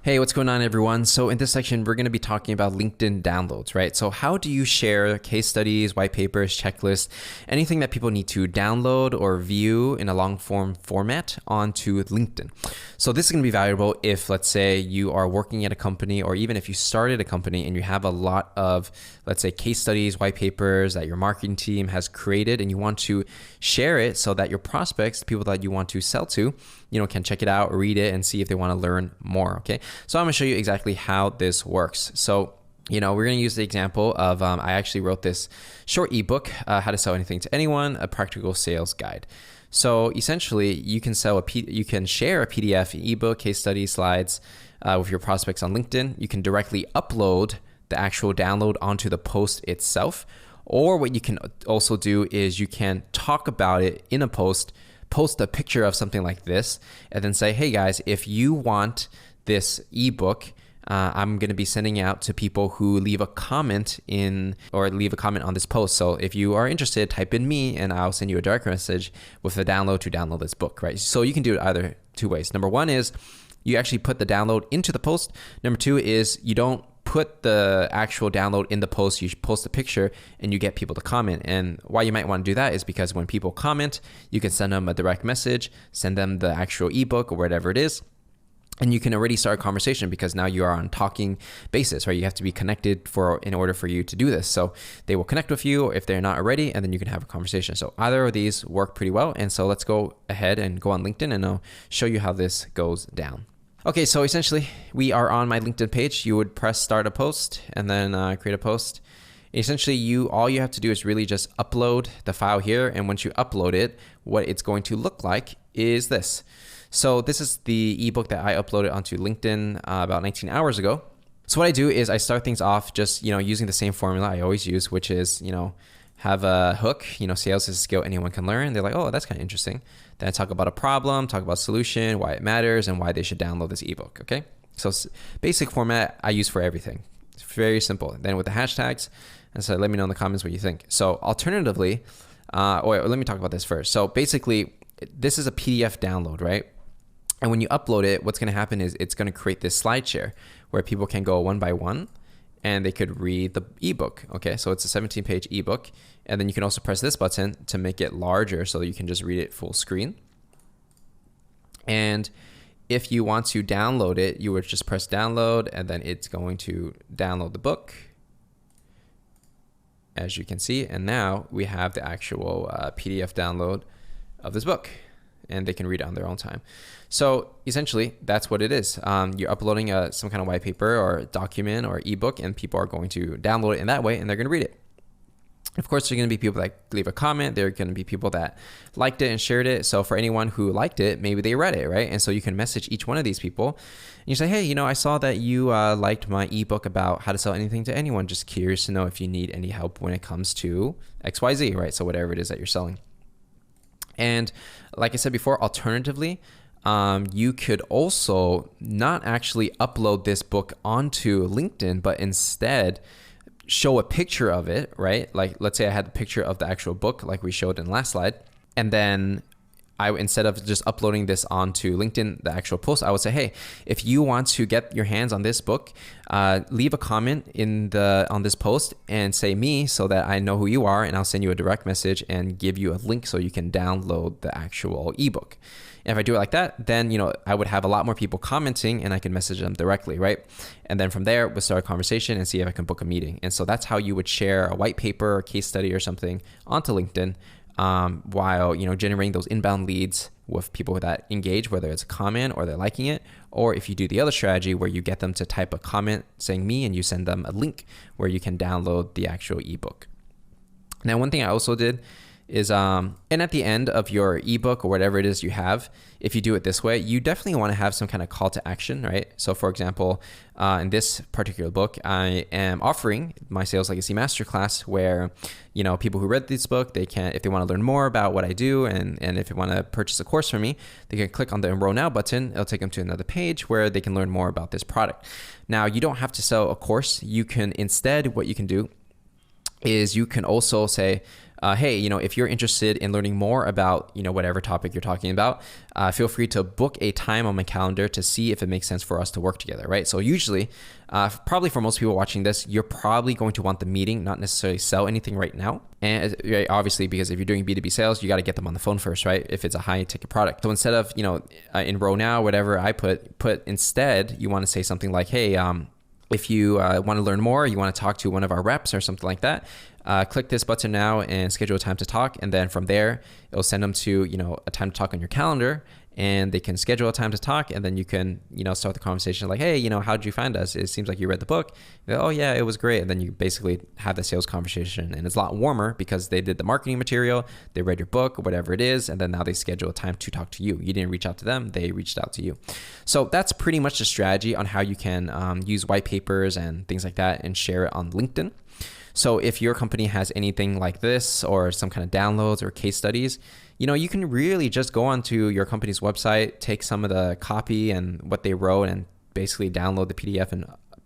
Hey, what's going on, everyone? So in this section, we're going to be talking about LinkedIn downloads, right? So how do you share case studies, white papers, checklists, anything that people need to download or view in a long form format onto LinkedIn? So this is going to be valuable if, let's say, you are working at a company, or even if you started a company and you have a lot of, let's say, case studies, white papers that your marketing team has created, and you want to share it so that your prospects, people that you want to sell to, can check it out, read it, and see if they want to learn more, okay? So I'm gonna show you exactly how this works. So, we're gonna use the example of, I actually wrote this short ebook, How to Sell Anything to Anyone, a practical sales guide. So essentially, you can share a PDF, ebook, case study, slides with your prospects on LinkedIn. You can directly upload the actual download onto the post itself. Or what you can also do is you can talk about it in a post a picture of something like this, and then say, hey guys, if you want this ebook, I'm going to be sending out to people who leave a comment on this post. So if you are interested, type in me and I'll send you a direct message with a download to download this book, right? So you can do it either two ways. Number one is you actually put the download into the post. Number two is you don't put the actual download in the post, you post a picture and you get people to comment. And why you might want to do that is because when people comment, you can send them a direct message, send them the actual ebook or whatever it is. And you can already start a conversation because now you are on talking basis, right? You have to be connected in order for you to do this. So they will connect with you if they're not already, and then you can have a conversation. So either of these work pretty well. And so let's go ahead and go on LinkedIn and I'll show you how this goes down. Okay, so essentially we are on my LinkedIn page. You would press start a post and then create a post. Essentially, all you have to do is really just upload the file here. And once you upload it, what it's going to look like is this. So this is the ebook that I uploaded onto LinkedIn about 19 hours ago. So what I do is I start things off just, using the same formula I always use, which is, have a hook, sales is a skill anyone can learn. They're like, oh, that's kind of interesting. Then I talk about a problem, talk about solution, why it matters, and why they should download this ebook, okay? So basic format I use for everything. It's very simple. Then with the hashtags, and so let me know in the comments what you think. So alternatively, let me talk about this first. So basically, this is a PDF download, right? And when you upload it, what's gonna happen is it's gonna create this slide share where people can go one by one and they could read the ebook, okay? So it's a 17-page ebook. And then you can also press this button to make it larger so that you can just read it full screen. And if you want to download it, you would just press download and then it's going to download the book, as you can see. And now we have the actual PDF download of this book, and they can read it on their own time. So essentially, that's what it is. You're uploading some kind of white paper or document or ebook, and people are going to download it in that way, and they're going to read it. Of course, there are going to be people that leave a comment. There are going to be people that liked it and shared it. So for anyone who liked it, maybe they read it, right? And so you can message each one of these people. And you say, hey, I saw that you liked my ebook about how to sell anything to anyone. Just curious to know if you need any help when it comes to XYZ, right? So whatever it is that you're selling. And like I said before, alternatively, you could also not actually upload this book onto LinkedIn, but instead show a picture of it, right? Like, let's say I had a picture of the actual book like we showed in the last slide. And then instead of just uploading this onto LinkedIn, the actual post, I would say, hey, if you want to get your hands on this book, leave a comment on this post and say me so that I know who you are, and I'll send you a direct message and give you a link so you can download the actual ebook. And if I do it like that, then, I would have a lot more people commenting and I can message them directly, right? And then from there, we'll start a conversation and see if I can book a meeting. And so that's how you would share a white paper or case study or something onto LinkedIn while, generating those inbound leads with people that engage, whether it's a comment or they're liking it, or if you do the other strategy where you get them to type a comment saying me and you send them a link where you can download the actual ebook. Now, one thing I also did is, and at the end of your ebook or whatever it is you have, if you do it this way, you definitely want to have some kind of call to action, right? So for example, in this particular book, I am offering my Sales Legacy Masterclass where, people who read this book, they can, if they want to learn more about what I do and if they want to purchase a course from me, they can click on the Enroll Now button. It'll take them to another page where they can learn more about this product. Now, you don't have to sell a course. You can instead, what you can do is you can also say, hey, if you're interested in learning more about, whatever topic you're talking about, feel free to book a time on my calendar to see if it makes sense for us to work together, right? So usually, probably for most people watching this, you're probably going to want the meeting, not necessarily sell anything right now. And right, obviously, because if you're doing B2B sales, you got to get them on the phone first, right? If it's a high ticket product. So instead of, enroll now, whatever I put instead, you want to say something like, hey, if you want to learn more, you want to talk to one of our reps or something like that, click this button now and schedule a time to talk. And then from there, it'll send them to, a time to talk on your calendar, and they can schedule a time to talk. And then you can, start the conversation like, hey, how did you find us? It seems like you read the book. Go, oh yeah, it was great. And then you basically have the sales conversation, and it's a lot warmer because they did the marketing material, they read your book, whatever it is. And then now they schedule a time to talk to you. You didn't reach out to them, they reached out to you. So that's pretty much the strategy on how you can use white papers and things like that and share it on LinkedIn. So if your company has anything like this or some kind of downloads or case studies, you can really just go onto your company's website, take some of the copy and what they wrote and basically download the PDF and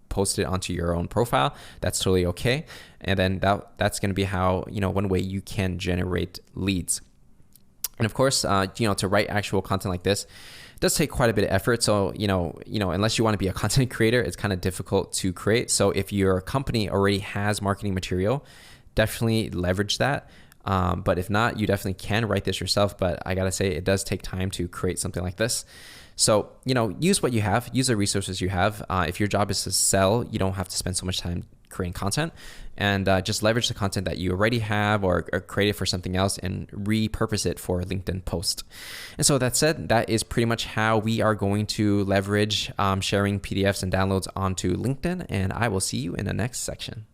post it onto your own profile. That's totally okay. And then that's going to be how, one way you can generate leads. And of course, to write actual content like this, it does take quite a bit of effort. So, unless you want to be a content creator, it's kind of difficult to create. So if your company already has marketing material, definitely leverage that. But if not, you definitely can write this yourself. But I got to say, it does take time to create something like this. So, use what you have, use the resources you have. If your job is to sell, you don't have to spend so much time creating content, and just leverage the content that you already have or create it for something else and repurpose it for a LinkedIn post. And so that said, that is pretty much how we are going to leverage sharing PDFs and downloads onto LinkedIn, and I will see you in the next section.